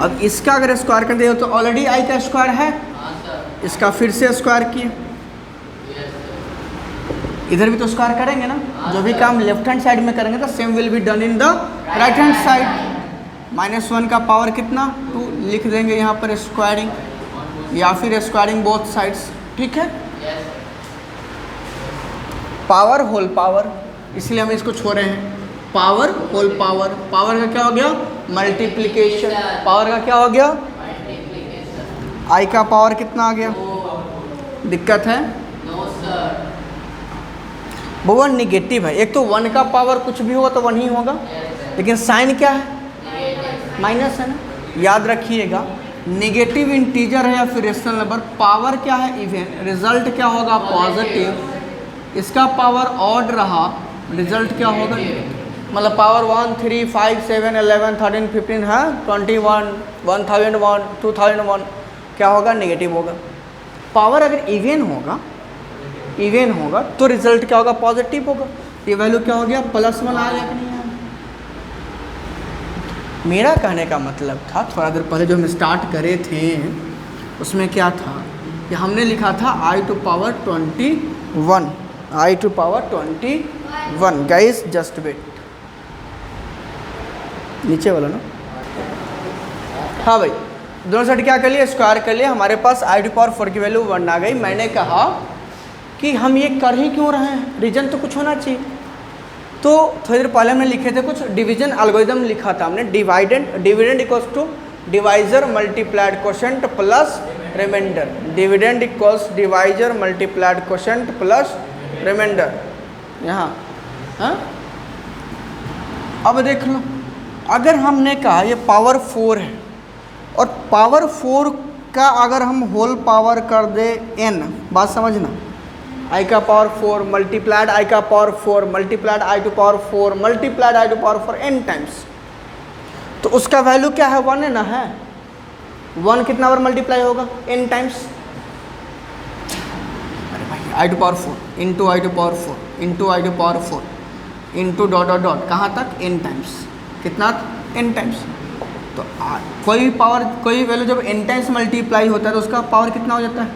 अब इसका अगर स्क्वायर कर दिया तो ऑलरेडी आई का स्क्वायर है, इसका फिर से स्क्वायर किए, इधर भी तो स्क्वायर करेंगे ना। जो भी काम लेफ्ट हैंड साइड में करेंगे तो same will be done in the right hand side. -1 का पावर कितना 2 लिख देंगे यहाँ पर स्क्वायरिंग, या फिर स्क्वायरिंग बोथ साइड्स, ठीक है। पावर होल पावर, इसलिए हम इसको छोड़ रहे हैं। पावर होल पावर, पावर का क्या हो गया मल्टीप्लिकेशन, पावर का क्या हो गया आई का पावर कितना आ गया, दिक्कत है वो निगेटिव है। एक तो 1 का पावर कुछ भी होगा तो 1 ही होगा, लेकिन साइन क्या है माइनस है ना। याद रखिएगा नेगेटिव इंटीजर है या फिर रेशनल नंबर, पावर क्या है इवन, रिजल्ट क्या होगा पॉजिटिव। इसका पावर ऑड रहा, रिजल्ट क्या होगा, मतलब पावर 1 3 5 7 11 13 15 है 21 1001 2001 क्या होगा नेगेटिव होगा। पावर अगर इवन होगा तो रिजल्ट क्या होगा पॉजिटिव होगा। ये वैल्यू क्या हो गया +1 आ गया कि नहीं आया। मेरा कहने का मतलब था थोड़ा देर पहले जो हम स्टार्ट करे थे उसमें क्या था कि हमने लिखा था i⁻21 गाइस जस्ट वेट, नीचे वाला ना। हाँ भाई दोनों साइड क्या कर लिए स्क्वायर कर लिया, हमारे पास i⁴ की वैल्यू 1 आ गई। मैंने कहा कि हम ये कर ही क्यों रहे हैं, रीजन तो कुछ होना चाहिए। तो थोड़ी देर पहले हमने लिखे थे कुछ डिवीजन एल्गोरिदम लिखा था हमने, dividend equals to divisor multiplied quotient plus remainder, dividend equals divisor multiplied quotient plus remainder. यहाँ हाँ अब देख लो, अगर हमने कहा ये पावर 4 है और पावर 4 का अगर हम होल पावर कर दे n, बात समझना, i का पावर 4 मल्टीप्लाइड i का power 4 multiplied i⁴ multiplied i⁴ n times, तो उसका वैल्यू क्या है 1 है ना, है 1 कितना बार मल्टीप्लाई होगा n टाइम्स। अरे भाई i⁴ into i⁴ into i⁴ into dot dot dot कहाँ तक n टाइम्स, कितना n टाइम्स। तो कोई भी पावर कोई वैल्यू जब n टाइम्स मल्टीप्लाई होता है तो उसका पावर कितना हो जाता है,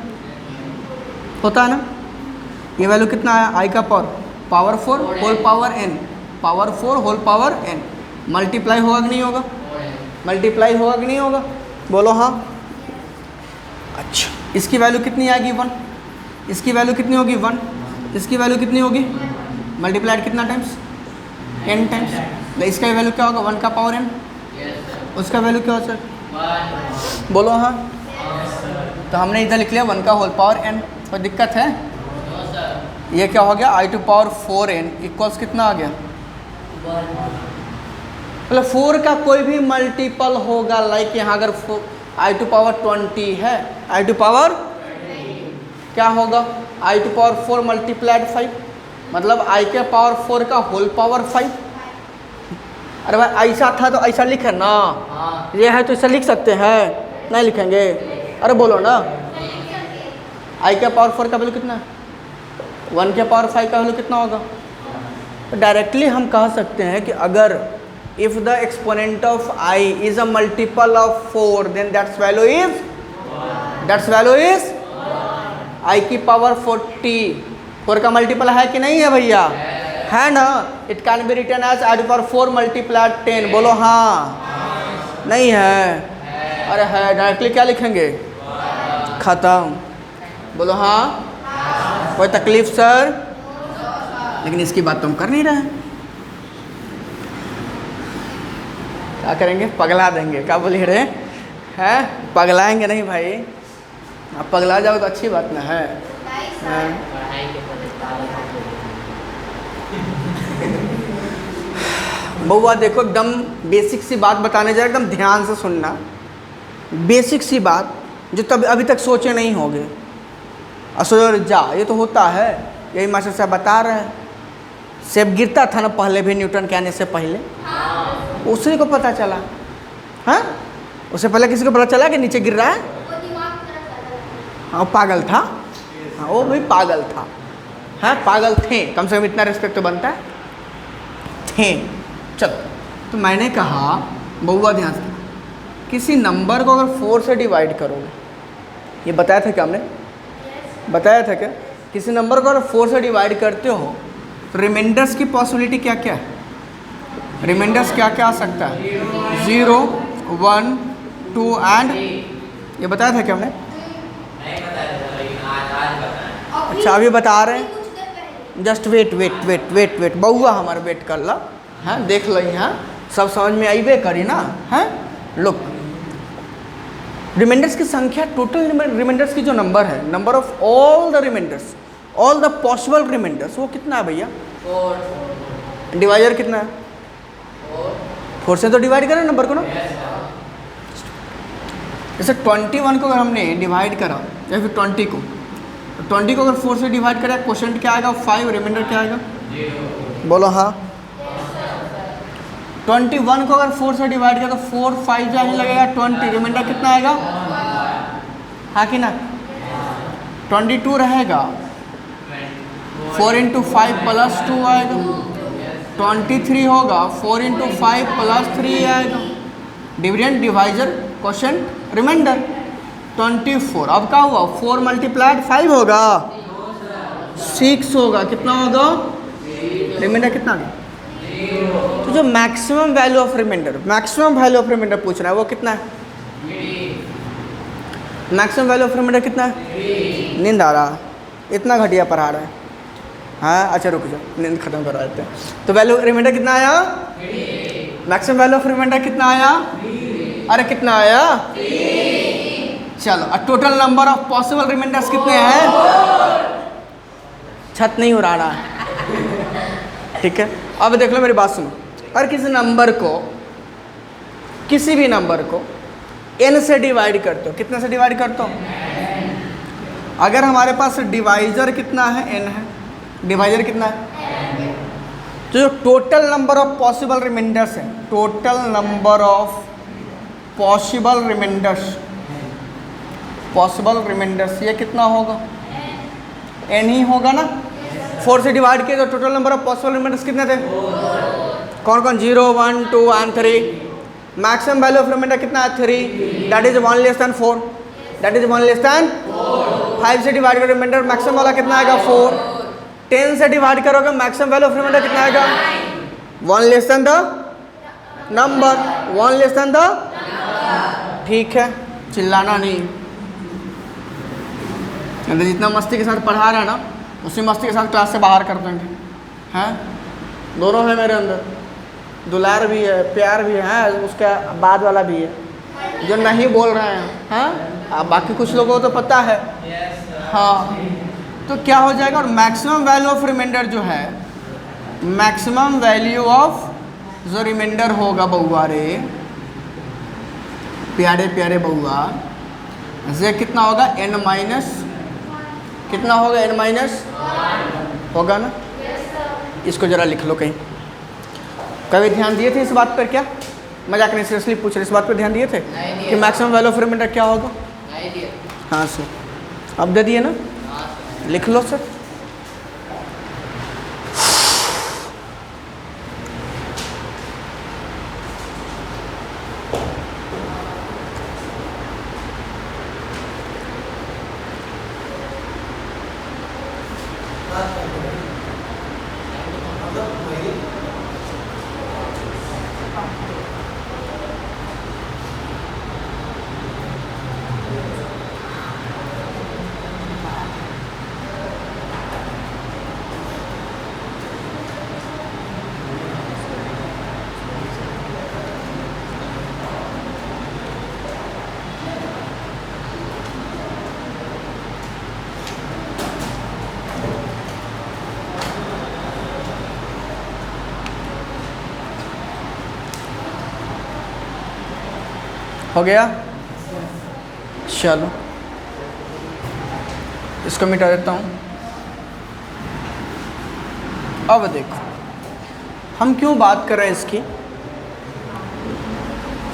होता है ना। ये वैल्यू कितना आया i का power 4 whole power n, power 4 whole power n multiply होगा कि नहीं होगा, मल्टीप्लाई होगा कि नहीं होगा, बोलो हाँ। अच्छा इसकी वैल्यू कितनी आएगी 1, इसकी वैल्यू कितनी होगी 1, इसकी वैल्यू कितनी होगी मल्टीप्लाइड कितना टाइम्स n टाइम्स, तो इसका वैल्यू क्या होगा 1 का पावर n, उसका वैल्यू क्या हो सर बोलो हाँ। तो हमने इधर लिख लिया 1 का होल पावर n, कोई दिक्कत है। ये क्या हो गया i⁴ n इक्वल्स कितना आ गया, मतलब 4 का कोई भी मल्टीपल होगा, लाइक यहाँ अगर i⁻20 है i⁻ क्या होगा i⁴ मल्टीप्लाइड 5, मतलब i के पावर 4 का होल पावर 5। अरे भाई ऐसा था तो ऐसा लिखे ना, ये है तो ऐसा लिख सकते हैं, नहीं लिखेंगे, अरे बोलो ना। i के पावर 4 का वैल्यू कितना है, 1 के पावर 5 का वैल्यू कितना होगा। तो डायरेक्टली हम कह सकते हैं कि अगर if the exponent of i is a multiple of 4 then that's value is i की पावर 40, 4 का मल्टीपल है कि नहीं है भैया, है ना। It can be written as i⁴ multiplied 10, बोलो हाँ नहीं है, अरे है, डायरेक्टली क्या लिखेंगे खत्म, बोलो हाँ। कोई तकलीफ सर, लेकिन इसकी बात तो हम कर नहीं रहे हैं। क्या करेंगे, पगला देंगे। क्या बोल रहे हैं, पगलाएंगे नहीं भाई, आप पगला जाओ तो अच्छी बात ना है। हाँ। पढ़ाई के पहले ताला बउआ देखो, एकदम बेसिक सी बात बताने जा, एकदम ध्यान से सुनना। बेसिक सी बात जो तब अभी तक सोचे नहीं होगे। असोर जा, ये तो होता है, यही मास्टर साहब बता रहे हैं। सेब गिरता था ना पहले भी, न्यूटन के आने से पहले, उसी को पता चला। हाँ, उससे पहले किसी को पता चला कि नीचे गिर रहा है? हाँ, पागल था। हाँ, वो भी पागल था। हाँ, पागल थे, कम से कम इतना रिस्पेक्ट तो बनता है, थे। चलो, तो मैंने कहा बउआ ध्यान से, किसी नंबर को अगर 4 से डिवाइड करोगे, ये बताया था क्या हमने? बताया था क्या? किसी नंबर को अगर 4 से डिवाइड करते हो तो रिमाइंडर्स की पॉसिबिलिटी क्या क्या है? रिमाइंडर्स क्या क्या आ सकता है? 0, 1, 2 एंड, ये बताया था क्या हमने? नहीं बताया था, लेकिन आज बताया। अच्छा, अभी बता रहे हैं। Just wait wait wait wait wait, बउआ हमारा वेट कर ला। हाँ, देख लो, हाँ सब समझ में आईबे करी ना। हाँ, लुक, रिमाइंडर्स की संख्या, टोटल रिमाइंडर्स की जो नंबर है, number of all the remainders, all the possible remainders, वो कितना है भैया? 4। डिवाइजर कितना है? 4 से तो डिवाइड करें नंबर को ना। जैसे 21 को अगर हमने डिवाइड करा, या फिर 20 को, तो 20 को अगर 4 से डिवाइड करें, क्वोशंट क्या आएगा? 5, रिमाइंडर क्या आएगा? 0। बोलो हाँ। 21 को अगर 4 से डिवाइड करें तो 4, 5 जाने लगेगा 20, रिमाइंडर कितना आएगा? हाँ कि ना? 22 रहेगा, 4 × 5 + 2 आएगा। 23 होगा, 4 × 5 + 3 आएगा। Dividend, divisor, quotient, reminder. 24, अब क्या हुआ? 4 × 5 होगा, 6 होगा, कितना होगा? रिमाइंडर कितना आएगा? तो जो maximum value of remainder, maximum value of remainder पूछ रहा है, वो कितना है? मैक्सिमम वैल्यू ऑफ रिमाइंडर कितना है? नींद आ रहा, इतना घटिया पढ़ा रहा है। हाँ, अच्छा रुक जाओ, नींद खत्म करवा देते हैं। तो वैल्यू रिमाइंडर कितना आया? मैक्सिमम वैल्यू ऑफ रिमाइंडर कितना आया? अरे कितना आया? चलो, और total number of possible remainders कितने हैं? छत नहीं उड़ाना है, ठीक है। अब देख लो, मेरी बात सुनो। और किसी नंबर को, किसी भी नंबर को n से डिवाइड करते हो, कितने से डिवाइड करते हो? अगर हमारे पास डिवाइजर कितना है? n है। डिवाइजर कितना है? तो जो total number of possible reminders है, total number of possible reminders, possible reminders, ये कितना होगा? n ही होगा ना। 4 से डिवाइड किए तो total number of possible remainders कितने थे? कौन कौन? 0, 1, 2 and 3। Maximum value of remainder कितना है? 3, that is 1 less than 4, that is 1 less than 5 से डिवाइड करो, रिमाइंडर मैक्सिमम वाला कितना आएगा? 4। 10 से डिवाइड करोगे, मैक्सिमम वैल्यू ऑफ रिमाइंडर कितना आएगा? 1 less then the number, 1 less then the, ठीक है, चिल्लाना नहीं। अंदर जितना मस्ती के साथ पढ़ा रहा है ना, उसी मस्ती के साथ क्लास से बाहर कर देंगे। हैं, दोनों है मेरे अंदर, दुलार भी है, प्यार भी है, उसका बाद वाला भी है, जो नहीं बोल रहे हैं। हाँ, बाकी कुछ लोगों को तो पता है। हाँ, तो क्या हो जाएगा? और मैक्सिमम वैल्यू ऑफ रिमाइंडर जो है, मैक्सिमम वैल्यू ऑफ जो रिमाइंडर होगा बउआ रे, प्यारे प्यारे बउआ, ये कितना होगा? n माइनस, कितना होगा? n माइनस होगा ना। इसको जरा लिख लो कहीं। कभी ध्यान दिए थे इस बात पर? क्या मजाक नहीं, सीरियसली पूछ रहे, इस बात पर ध्यान दिए थे कि मैक्सिमम वैल्यू ऑफ रिमाइंडर क्या होगा? नहीं दिया। हाँ सर, अब दे दिए ना, लिख लो सर। हो गया? चलो इसको मिटा देता हूँ। अब देखो हम क्यों बात कर रहे हैं इसकी।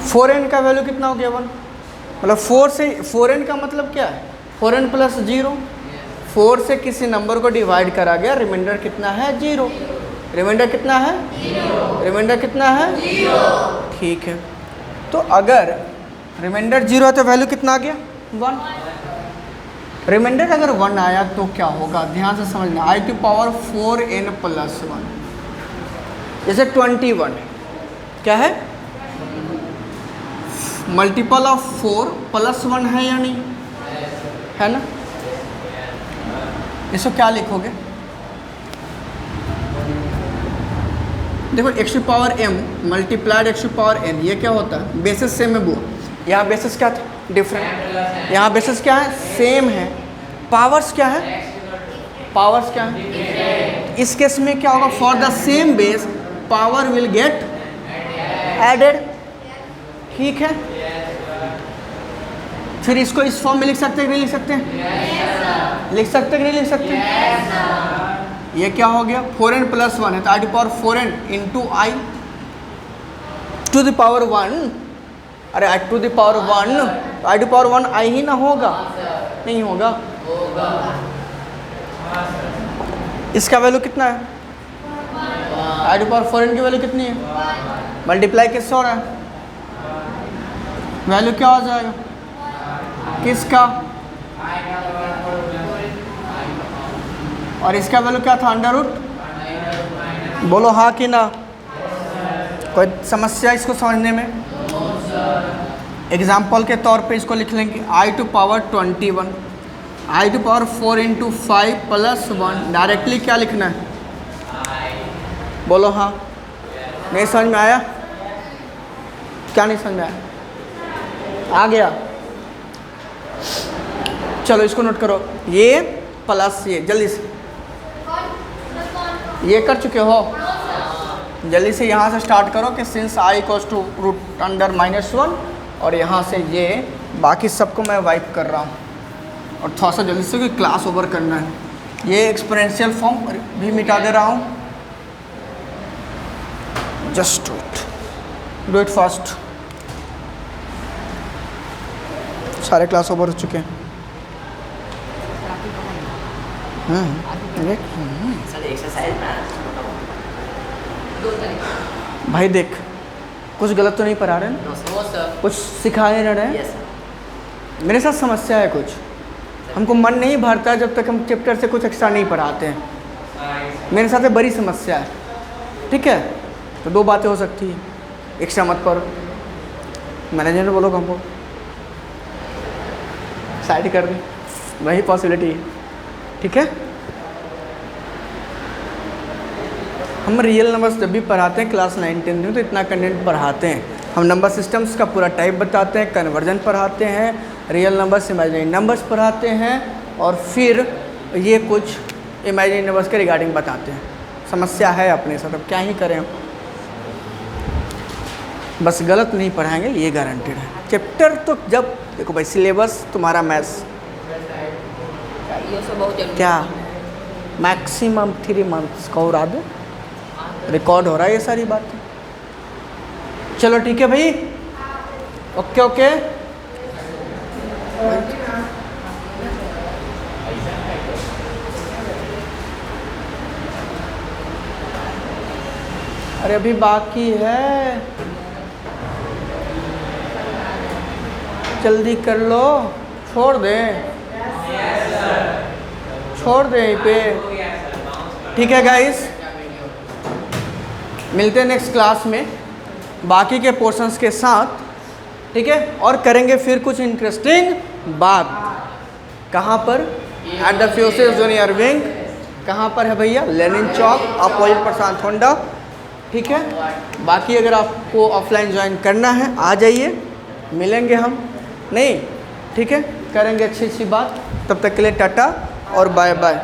4n का वैल्यू कितना हो गया 1, मतलब 4 से 4n का मतलब क्या है 4n प्लस 0। 4 से किसी नंबर को डिवाइड करा गया, रिमाइंडर कितना है 0। रिमाइंडर कितना है 0। रिमाइंडर कितना है 0। ठीक है, तो अगर रिमाइंडर 0 है तो वैल्यू कितना आ गया 1। रिमाइंडर अगर 1 आया तो क्या होगा, ध्यान से समझना। i to power 4n plus 1, जैसे 21 क्या है, मल्टीपल ऑफ 4 प्लस 1 है या नहीं है ना। इसको क्या लिखोगे, देखो x to power m multiplied x to power n, ये क्या होता है बेसिस सेम है वो। यहाँ बेसिस क्या था डिफरेंट, यहाँ बेसिस क्या है सेम है, पावर्स क्या है पावर्स क्या है। इस केस में क्या होगा, for the same base power will get added. ठीक है, फिर इसको इस फॉर्म में लिख सकते हैं कि नहीं लिख सकते हैं, लिख सकते हैं कि नहीं लिख सकते। ये क्या हो गया 4n प्लस 1 है तो i to power 4n into I to the power 1। अरे i टू द पावर 1 तो i टू पावर 1 i ही ना होगा, नहीं होगा। इसका वैल्यू कितना है, i टू पावर 4n की वैल्यू कितनी है, मल्टीप्लाई किससे हो रहा है, वैल्यू क्या हो जाएगा किसका, और इसका वैल्यू क्या था अंडर रूट। बोलो हाँ कि ना, कोई समस्या इसको समझने में। एग्जाम्पल के तौर पे इसको लिख लेंगे i to power 21, i to power 4 into 5 plus 1। Directly क्या लिखना है, बोलो हाँ। नहीं समझ में आया, क्या नहीं समझ में आया, आ गया। चलो इसको नोट करो, ये प्लस ये, जल्दी से ये कर चुके हो, जल्दी से यहाँ से स्टार्ट करो कि since i equals to root under -1, और यहाँ से ये बाकी सबको मैं वाइप कर रहा हूँ और थोड़ा सा जल्दी से क्योंकि क्लास ओवर करना है। ये एक्सपोनेंशियल फॉर्म भी मिटा दे रहा हूँ, जस्ट डू इट फास्ट। सारे क्लास ओवर हो चुके हैं। भाई देख कुछ गलत तो नहीं पढ़ा रहे हैं, कुछ सिखा नहीं रहे हैं। मेरे साथ समस्या है कुछ, हमको मन नहीं भरता जब तक हम चैप्टर से कुछ एक्स्ट्रा नहीं पढ़ाते हैं। मेरे साथ बड़ी समस्या है, ठीक है। तो दो बातें हो सकती है, एक्स्ट्रा मत पढ़ो, मैनेजर बोलो हमको साइड कर दे, वही पॉसिबिलिटी है, ठीक है। हम रियल नंबर्स जब भी पढ़ाते हैं क्लास 9-10 में तो इतना कंटेंट पढ़ाते हैं। हम नंबर सिस्टम्स का पूरा टाइप बताते हैं, कन्वर्जन पढ़ाते हैं, रियल नंबर्स इमेजिनरी नंबर्स पढ़ाते हैं, और फिर ये कुछ इमेजिनरी नंबर्स के रिगार्डिंग बताते हैं। समस्या है अपने साथ, अब क्या ही करें, बस गलत नहीं पढ़ाएंगे ये गारंटेड है। चैप्टर तो जब देखो भाई सिलेबस तुम्हारा मैथ्स क्या मैक्सिमम 3 मंथ्स का उड़ा दो, रिकॉर्ड हो रहा है ये सारी बातें। चलो ठीक है भाई, ओके ओके। अरे अभी बाकी है, जल्दी कर लो, छोड़ दें छोड़ दें यहीं पे, ठीक है गाइस। मिलते हैं नेक्स्ट क्लास में बाकी के पोर्शंस के साथ, ठीक है। और करेंगे फिर कुछ इंटरेस्टिंग बात। कहाँ पर, at the future junior wing. कहाँ पर है भैया, लेनिन चौक अपोजिट प्रशांत होंडा, ठीक है। बाकी अगर आपको ऑफलाइन ज्वाइन करना है आ जाइए, मिलेंगे हम, नहीं ठीक है, करेंगे अच्छी अच्छी बात। तब तक के लिए टाटा और बाय बाय।